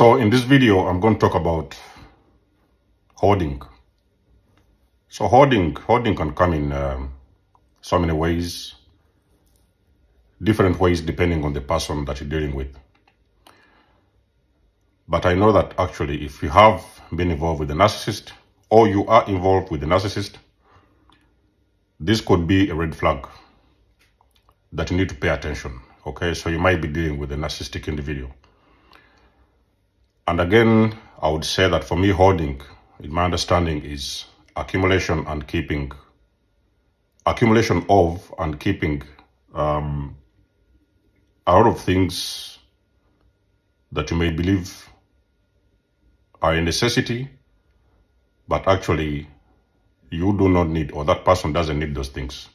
So in this video, I'm going to talk about hoarding. So hoarding can come in so many ways, different ways depending on the person that you're dealing with. But I know that actually if you have been involved with a narcissist or you are involved with a narcissist, this could be a red flag that you need to pay attention. Okay, so you might be dealing with a narcissistic individual. And again, I would say that for me, hoarding, in my understanding, is accumulation of and keeping a lot of things that you may believe are a necessity, but actually you do not need, or that person doesn't need those things.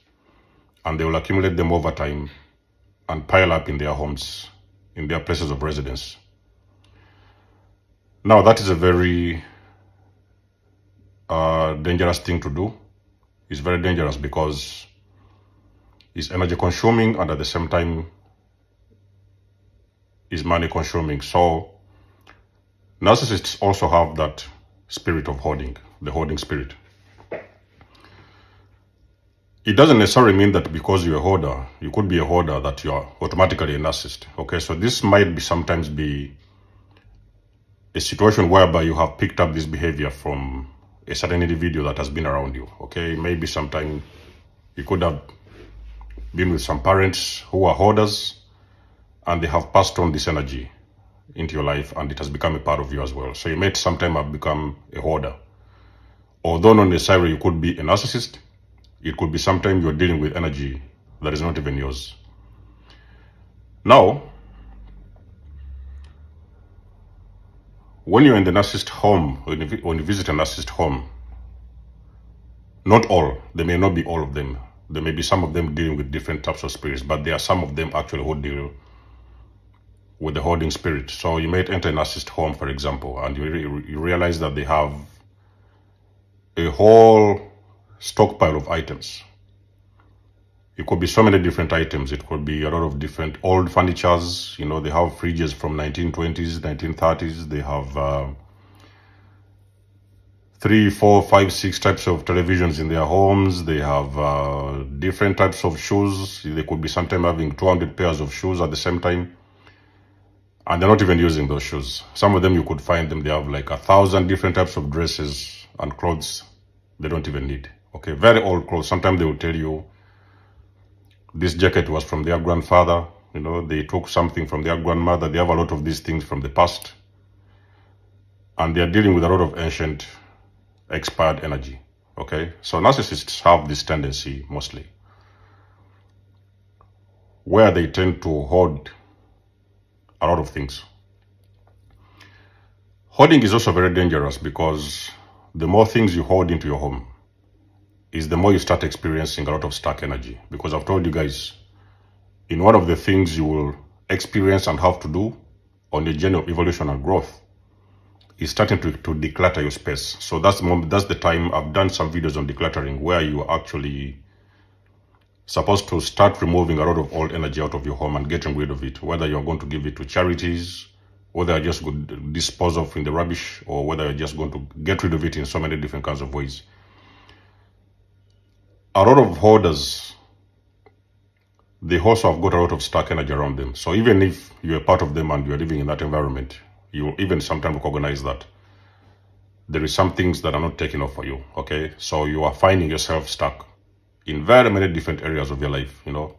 And they will accumulate them over time and pile up in their homes, in their places of residence. Now, that is a very dangerous thing to do. It's very dangerous because it's energy consuming and at the same time is money consuming. So narcissists also have that spirit of hoarding, the hoarding spirit. It doesn't necessarily mean that because you're a hoarder, you could be a hoarder, that you are automatically a narcissist. Okay, so this might sometimes be a situation whereby you have picked up this behavior from a certain individual that has been around you. Okay, maybe sometime you could have been with some parents who are hoarders and they have passed on this energy into your life and it has become a part of you as well. So you might sometime have become a hoarder. Although not necessarily you could be a narcissist, it could be sometime you're dealing with energy that is not even yours. Now, when you're in the narcissist home, when you visit a narcissist home, not all, there may not be all of them. There may be some of them dealing with different types of spirits, but there are some of them actually who deal with the hoarding spirit. So you might enter a narcissist home, for example, and you realize that they have a whole stockpile of items. It could be so many different items. It could be a lot of different old furnitures. You know, they have fridges from 1920s, 1930s. They have 3, 4, 5, 6 types of televisions in their homes. They have different types of shoes. They could be sometimes having 200 pairs of shoes at the same time. And they're not even using those shoes. Some of them you could find them, they have like 1,000 different types of dresses and clothes they don't even need. Okay, very old clothes. Sometimes they will tell you this jacket was from their grandfather. You know, they took something from their grandmother. They have a lot of these things from the past. And they are dealing with a lot of ancient, expired energy. Okay, so narcissists have this tendency mostly where they tend to hoard a lot of things. Hoarding is also very dangerous because the more things you hoard into your home is the more you start experiencing a lot of stuck energy. Because I've told you guys, in one of the things you will experience and have to do on the journey of evolution and growth is starting to declutter your space. So that's the time I've done some videos on decluttering where you are actually supposed to start removing a lot of old energy out of your home and getting rid of it, whether you're going to give it to charities, whether you're just going to dispose of in the rubbish, or whether you're just going to get rid of it in so many different kinds of ways. A lot of hoarders, they also have got a lot of stuck energy around them. So even if you're a part of them and you're living in that environment, you'll even sometimes recognize that there is some things that are not taking off for you, okay? So you are finding yourself stuck in very many different areas of your life, you know.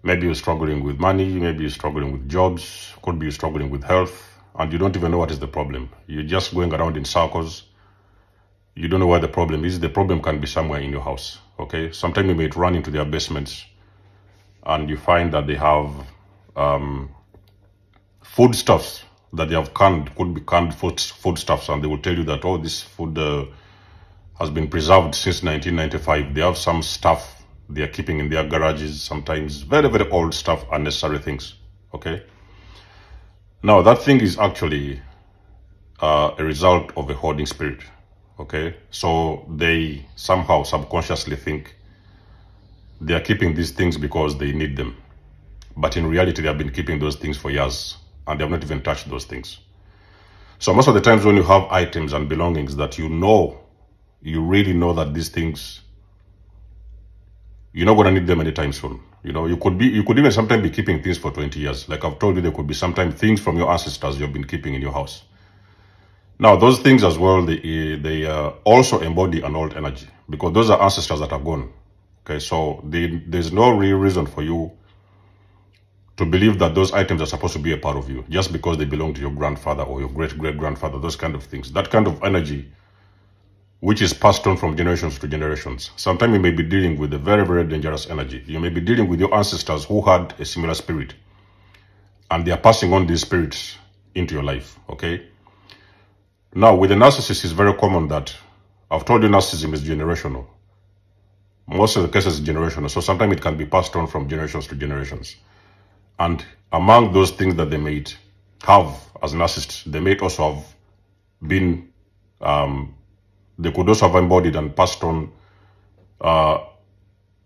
Maybe you're struggling with money, maybe you're struggling with jobs, could be you're struggling with health, and you don't even know what is the problem. You're just going around in circles. You don't know where the problem is. The problem can be somewhere in your house, okay? Sometimes you may run into their basements and you find that they have foodstuffs that they have canned, could be canned foodstuffs, and they will tell you that, oh, this food has been preserved since 1995. They have some stuff they are keeping in their garages, sometimes very, very old stuff, unnecessary things, okay? Now, that thing is actually a result of a hoarding spirit, okay? So they somehow subconsciously think they are keeping these things because they need them. But in reality, they have been keeping those things for years. and they have not even touched those things. So most of the times when you have items and belongings that you really know that these things, you're not going to need them anytime soon. You know, you could even sometimes be keeping things for 20 years. Like I've told you, there could be sometimes things from your ancestors you've been keeping in your house. Now, those things as well, they also embody an old energy, because those are ancestors that are gone. Okay, so there's no real reason for you to believe that those items are supposed to be a part of you just because they belong to your grandfather or your great-great-grandfather, those kind of things. That kind of energy, which is passed on from generations to generations. Sometimes you may be dealing with a very, very dangerous energy. You may be dealing with your ancestors who had a similar spirit, and they are passing on these spirits into your life, okay? Now, with the narcissist, it's very common that, I've told you narcissism is generational. Most of the cases is generational, so sometimes it can be passed on from generations to generations. And among those things that they may have as narcissists, they may also have been, they could also have embodied and passed on,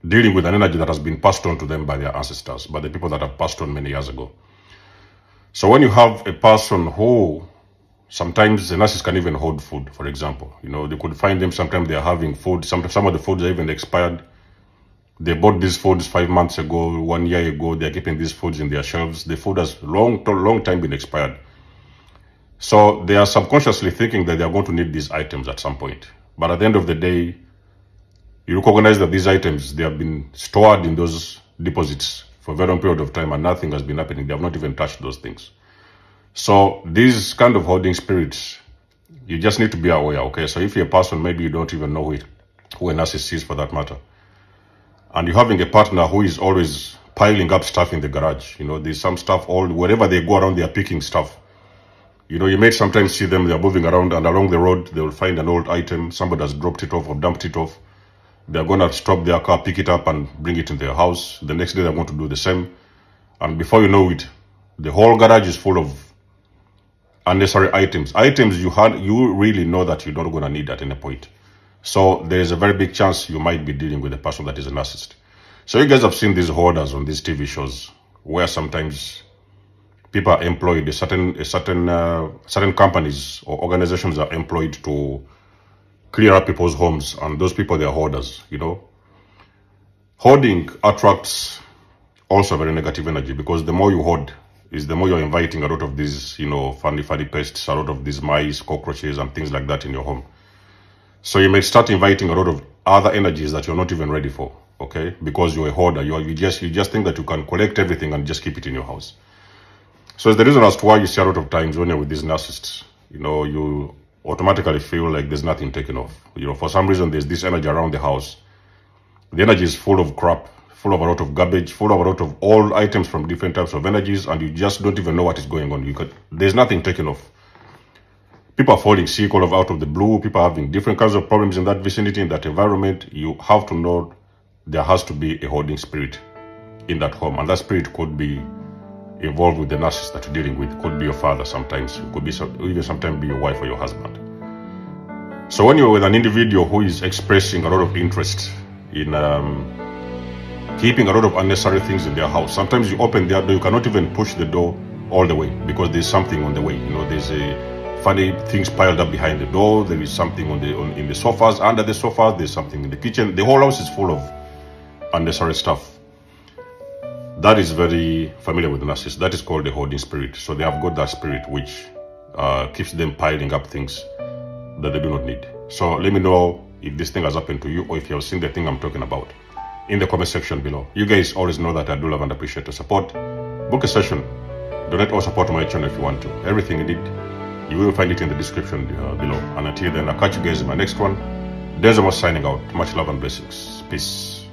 dealing with an energy that has been passed on to them by their ancestors, by the people that have passed on many years ago. So when you have a person who, sometimes the narcissist can even hold food, for example. You know, they could find them, sometimes they are having food, some of the foods are even expired. They bought these foods 5 months ago, 1 year ago. They're keeping these foods in their shelves. The food has long time been expired. So they are subconsciously thinking that they are going to need these items at some point. But at the end of the day, you recognize that these items, they have been stored in those deposits for a very long period of time, and nothing has been happening. They have not even touched those things. So these kind of hoarding spirits, you just need to be aware, okay? So if you're a person, maybe you don't even know who a narcissist is for that matter, and you're having a partner who is always piling up stuff in the garage, you know, there's some stuff, wherever they go around, they're picking stuff. You know, you may sometimes see them, they're moving around, and along the road, they will find an old item, somebody has dropped it off or dumped it off. They're going to stop their car, pick it up, and bring it in their house. The next day, they're going to do the same. And before you know it, the whole garage is full of unnecessary items. Items you really know that you're not going to need at any point. So there's a very big chance you might be dealing with a person that is a narcissist. So you guys have seen these hoarders on these TV shows, where sometimes people are employed, certain companies or organizations are employed to clear up people's homes, and those people, they're hoarders, you know. Hoarding attracts also very negative energy, because the more you hoard, is the more you're inviting a lot of these, you know, funny pests, a lot of these mice, cockroaches, and things like that in your home. So you may start inviting a lot of other energies that you're not even ready for, okay? Because you're a hoarder, you just think that you can collect everything and just keep it in your house. So it's the reason as to why you see a lot of times when you're with these narcissists, you know, you automatically feel like there's nothing taken off. You know, for some reason, there's this energy around the house. The energy is full of crap, full of a lot of garbage, full of a lot of old items from different types of energies, and you just don't even know what is going on. There's nothing taken off. People are falling sick all out of the blue. People are having different kinds of problems in that vicinity, in that environment. You have to know there has to be a hoarding spirit in that home, and that spirit could be involved with the narcissist that you're dealing with. It could be your father sometimes. It could be even sometimes be your wife or your husband. So when you're with an individual who is expressing a lot of interest in keeping a lot of unnecessary things in their house, sometimes you open their door, you cannot even push the door all the way because there's something on the way. You know, there's funny things piled up behind the door. There is something in the sofas, under the sofas. There's something in the kitchen. The whole house is full of unnecessary stuff. That is very familiar with the narcissist. That is called the hoarding spirit. So they have got that spirit which keeps them piling up things that they do not need. So let me know if this thing has happened to you, or if you have seen the thing I'm talking about in the comment section below. You guys always know that I do love and appreciate the support. Book a session. Donate or support my channel if you want to. Everything you need, you will find it in the description below. And until then, I'll catch you guys in my next one. There's Amos signing out. Much love and blessings. Peace.